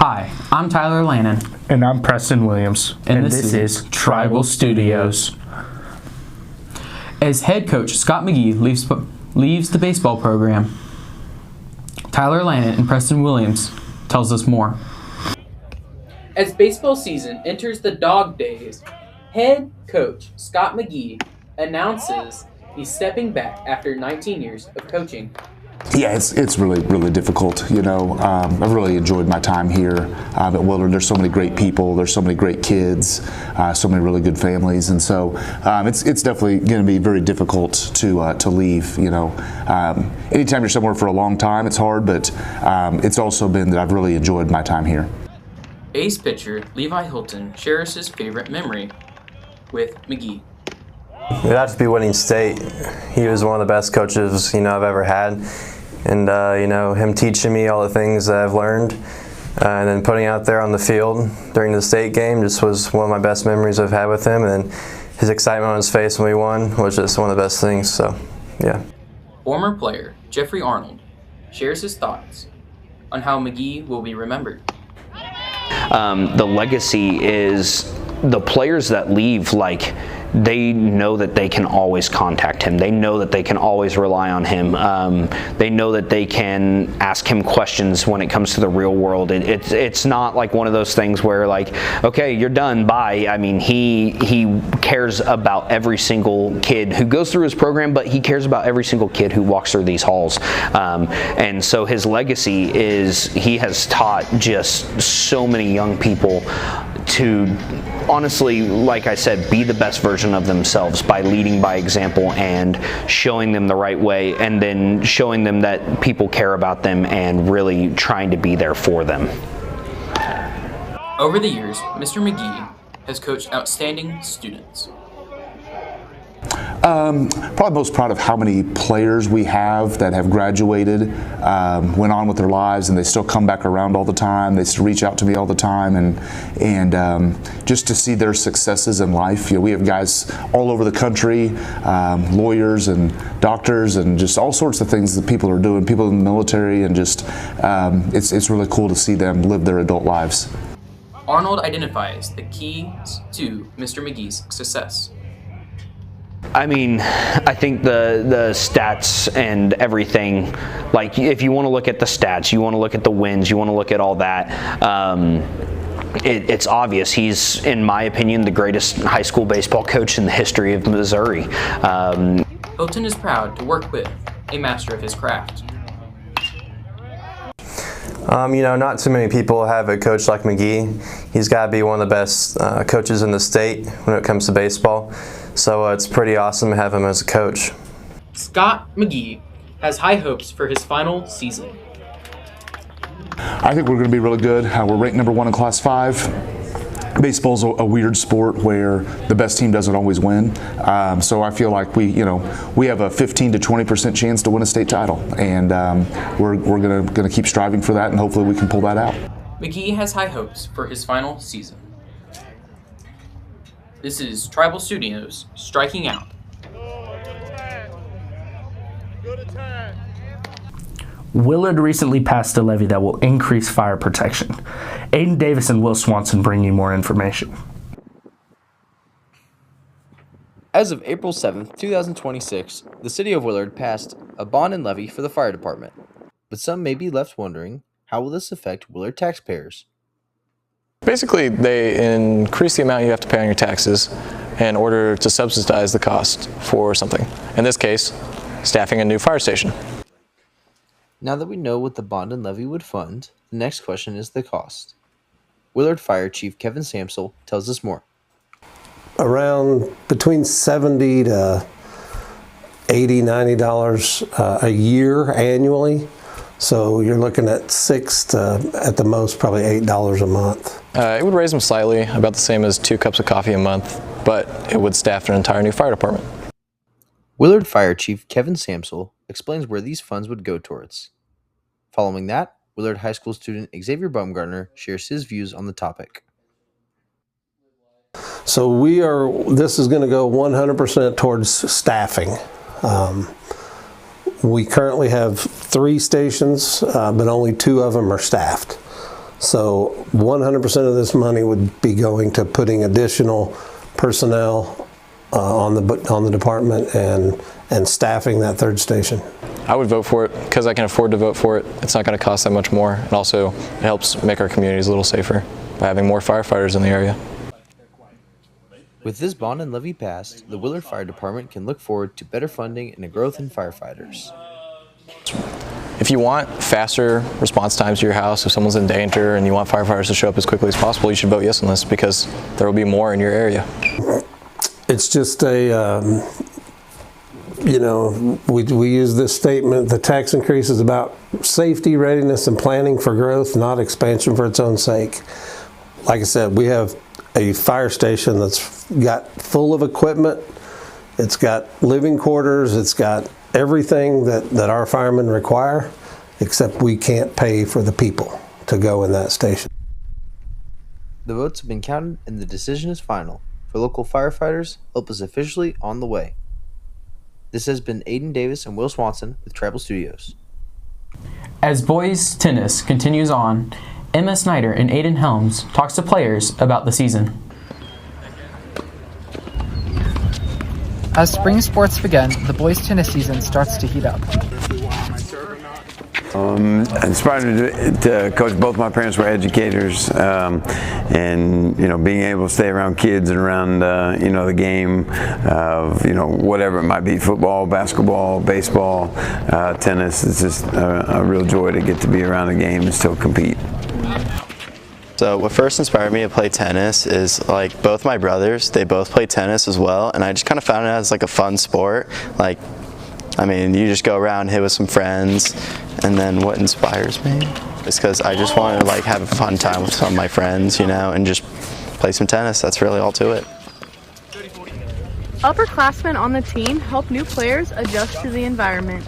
Hi, I'm Tyler Lannon. And I'm Preston Williams. And this is Tribal Studios. As head coach Scott McGee leaves the baseball program, Tyler Lannon and Preston Williams tells us more. As baseball season enters the dog days, head coach Scott McGee announces he's stepping back after 19 years of coaching. Yeah, it's really difficult. I've really enjoyed my time here at Willard. There's so many great people. There's so many great kids. So many really good families, and so it's definitely going to be very difficult to leave. Anytime you're somewhere for a long time, it's hard. But it's also been that I've really enjoyed my time here. Ace pitcher Levi Hilton shares his favorite memory with McGee. It'd have to be winning state. He was one of the best coaches I've ever had, and him teaching me all the things that I've learned, and then putting out there on the field during the state game just was one of my best memories I've had with him. And his excitement on his face when we won was just one of the best things. So, yeah. Former player Jeffrey Arnold shares his thoughts on how McGee will be remembered. The legacy is the players that leave, they know that they can always contact him. They know that they can always rely on him. They know that they can ask him questions when it comes to the real world. It's not like one of those things where okay, you're done, bye. I mean, he cares about every single kid who goes through his program, but he cares about every single kid who walks through these halls. And so his legacy is he has taught just so many young people to honestly, like I said, be the best version of themselves by leading by example and showing them the right way, and then showing them that people care about them and really trying to be there for them. Over the years, Mr. McGee has coached outstanding students. Probably most proud of how many players we have that have graduated, went on with their lives, and they still come back around all the time. They still reach out to me all the time, and just to see their successes in life. We have guys all over the country, lawyers and doctors, and just all sorts of things that people are doing. People in the military, and just it's really cool to see them live their adult lives. Arnold identifies the keys to Mr. McGee's success. I mean, I think the stats and everything, if you want to look at the stats, you want to look at the wins, you want to look at all that, it's obvious. He's, in my opinion, the greatest high school baseball coach in the history of Missouri. Hilton is proud to work with a master of his craft. Not too many people have a coach like McGee. He's got to be one of the best coaches in the state when it comes to baseball. So it's pretty awesome to have him as a coach. Scott McGee has high hopes for his final season. I think we're going to be really good. We're ranked number 1 in Class 5. Baseball's a weird sport where the best team doesn't always win. So I feel like we have a 15 to 20% chance to win a state title, and we're going to keep striving for that, and hopefully we can pull that out. McGee has high hopes for his final season. This is Tribal Studios striking out. Willard recently passed a levy that will increase fire protection. Aiden Davis and Will Swanson bring you more information. As of April 7th, 2026, the City of Willard passed a bond and levy for the fire department. But some may be left wondering, how will this affect Willard taxpayers? Basically, they increase the amount you have to pay on your taxes in order to subsidize the cost for something. In this case, staffing a new fire station. Now that we know what the bond and levy would fund, the next question is the cost. Willard Fire Chief Kevin Samsel tells us more. Around between $70 to $80, $90 a year annually. So you're looking at $6 to, at the most, probably $8 a month. It would raise them slightly, about the same as 2 cups of coffee a month, but it would staff an entire new fire department. Willard Fire Chief Kevin Samsel explains where these funds would go towards. Following that, Willard High School student Xavier Baumgartner shares his views on the topic. So this is going to go 100% towards staffing. We currently have 3 stations, but only 2 of them are staffed. So 100% of this money would be going to putting additional personnel on the department and staffing that third station. I would vote for it because I can afford to vote for it. It's not going to cost that much more, and also it helps make our communities a little safer by having more firefighters in the area. With this bond and levy passed, the Willard Fire Department can look forward to better funding and a growth in firefighters. If you want faster response times to your house, if someone's in danger and you want firefighters to show up as quickly as possible, you should vote yes on this because there will be more in your area. It's just a, we use this statement, the tax increase is about safety, readiness, and planning for growth, not expansion for its own sake. Like I said, we have a fire station that's got full of equipment, it's got living quarters, it's got everything that our firemen require, except we can't pay for the people to go in that station. The votes have been counted and the decision is final. For local firefighters, help is officially on the way. This has been Aiden Davis and Will Swanson with Tribal Studios. As boys tennis continues on, Emma Snyder and Aiden Helms talks to players about the season. As spring sports begin, the boys' tennis season starts to heat up. Inspired to coach. Both my parents were educators, and being able to stay around kids and around the game of whatever it might be, football, basketball, baseball, tennis. It's just a real joy to get to be around the game and still compete. So what first inspired me to play tennis is like both my brothers, they both play tennis as well, and I just kind of found it as like a fun sport. You just go around, hit with some friends, and then what inspires me is because I just want to have a fun time with some of my friends, and just play some tennis. That's really all to it. Upperclassmen on the team help new players adjust to the environment.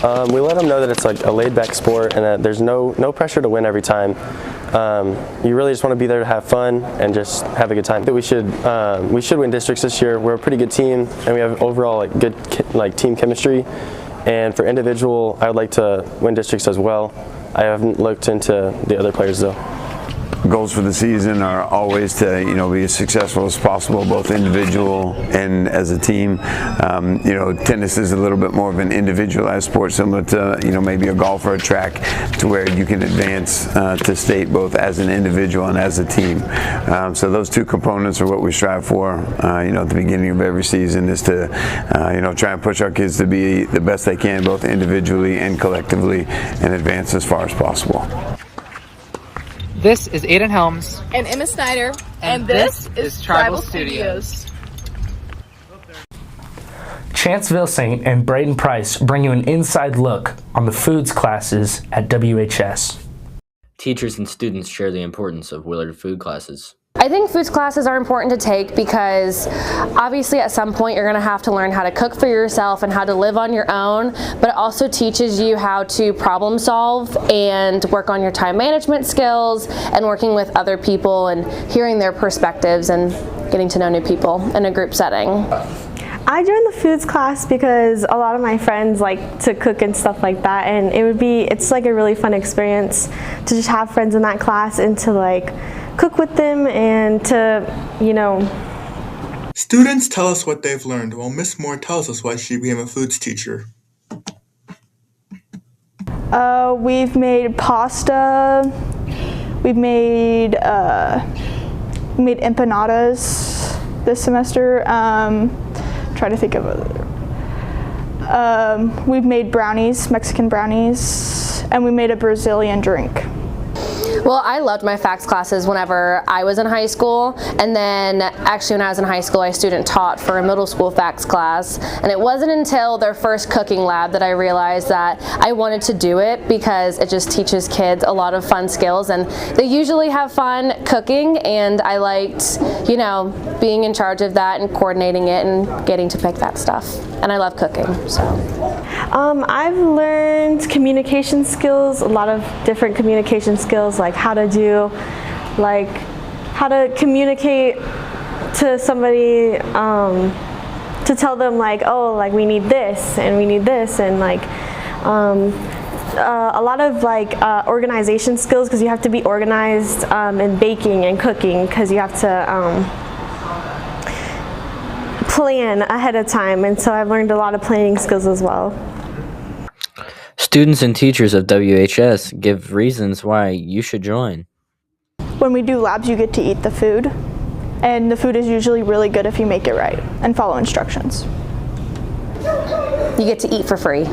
We let them know that it's like a laid-back sport and that there's no pressure to win every time. You really just want to be there to have fun and just have a good time. We should win districts this year. We're a pretty good team and we have overall good team chemistry. And for individual, I would like to win districts as well. I haven't looked into the other players though. Goals for the season are always to be as successful as possible, both individual and as a team. Tennis is a little bit more of an individualized sport, similar to maybe a golf or a track, to where you can advance to state both as an individual and as a team. So those two components are what we strive for. At the beginning of every season is to try and push our kids to be the best they can, both individually and collectively, and advance as far as possible. This is Aiden Helms and Emma Snyder, and this is Tribal Studios. Chance Vilsaint and Braden Price bring you an inside look on the foods classes at WHS. Teachers and students share the importance of Willard food classes. I think foods classes are important to take because obviously at some point you're going to have to learn how to cook for yourself and how to live on your own, but it also teaches you how to problem solve and work on your time management skills and working with other people and hearing their perspectives and getting to know new people in a group setting. I joined the foods class because a lot of my friends like to cook and stuff like that, and it's like a really fun experience to just have friends in that class and to cook with them and to, Students tell us what they've learned, while Miss Moore tells us why she became a foods teacher. We've made pasta. We've made empanadas this semester. Try to think of other. We've made brownies, Mexican brownies, and we made a Brazilian drink. Well, I loved my FACS classes whenever I was in high school, and then actually when I was in high school I student taught for a middle school FACS class, and it wasn't until their first cooking lab that I realized that I wanted to do it because it just teaches kids a lot of fun skills, and they usually have fun cooking, and I liked, being in charge of that and coordinating it and getting to pick that stuff, and I love cooking, so. I've learned communication skills, a lot of different communication skills, like how to communicate to somebody, to tell them we need this and we need this, and a lot of like organization skills, because you have to be organized in baking and cooking, because you have to plan ahead of time, and so I've learned a lot of planning skills as well. Students and teachers of WHS give reasons why you should join. When we do labs, you get to eat the food, and the food is usually really good if you make it right and follow instructions. You get to eat for free.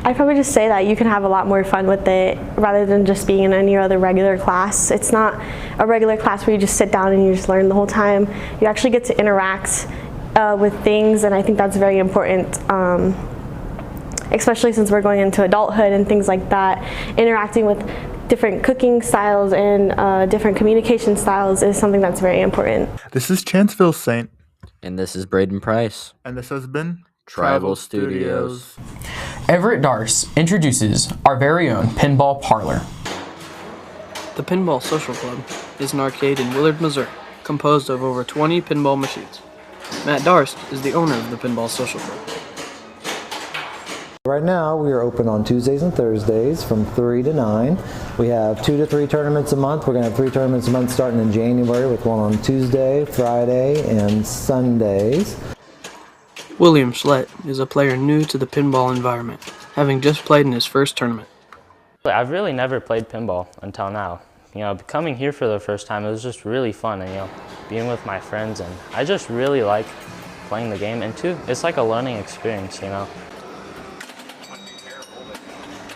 I'd probably just say that you can have a lot more fun with it rather than just being in any other regular class. It's not a regular class where you just sit down and you just learn the whole time. You actually get to interact with things, and I think that's very important, especially since we're going into adulthood and things like that. Interacting with different cooking styles and different communication styles is something that's very important. This is Chanceville Saint. And this is Braden Price. And this has been Tribal Studios. Everett Darce introduces our very own Pinball Parlor. The Pinball Social Club is an arcade in Willard, Missouri, composed of over 20 pinball machines. Matt Darst is the owner of the Pinball Social Club. Right now we are open on Tuesdays and Thursdays from 3 to 9. We have 2 to 3 tournaments a month. We're going to have 3 tournaments a month starting in January, with one on Tuesday, Friday, and Sundays. William Schlett is a player new to the pinball environment, having just played in his first tournament. I've really never played pinball until now. You know, coming here for the first time, it was just really fun, and, you know, being with my friends, and I just really like playing the game, and too, it's like a learning experience, you know.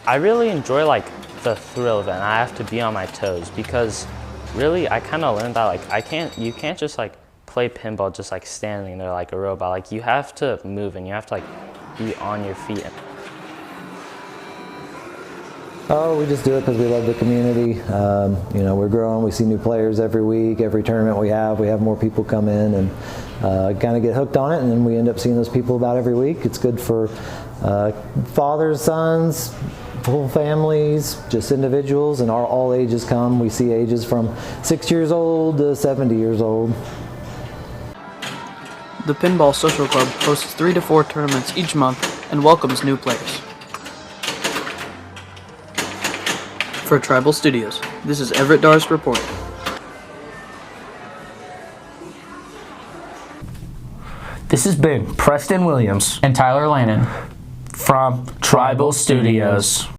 I really enjoy like the thrill of it, and I have to be on my toes, because really I kind of learned that like you can't just like play pinball just like standing there like a robot. Like you have to move and you have to like be on your feet. Oh, we just do it because we love the community. You know, we're growing. We see new players every week. Every tournament we have more people come in and kind of get hooked on it, and then we end up seeing those people about every week. It's good for fathers, sons, full families, just individuals, and all ages come. We see ages from 6 years old to 70 years old. The Pinball Social Club hosts 3 to 4 tournaments each month and welcomes new players. For Tribal Studios, this is Everett Darst reporting. This has been Preston Williams and Tyler Lannon from Tribal Studios.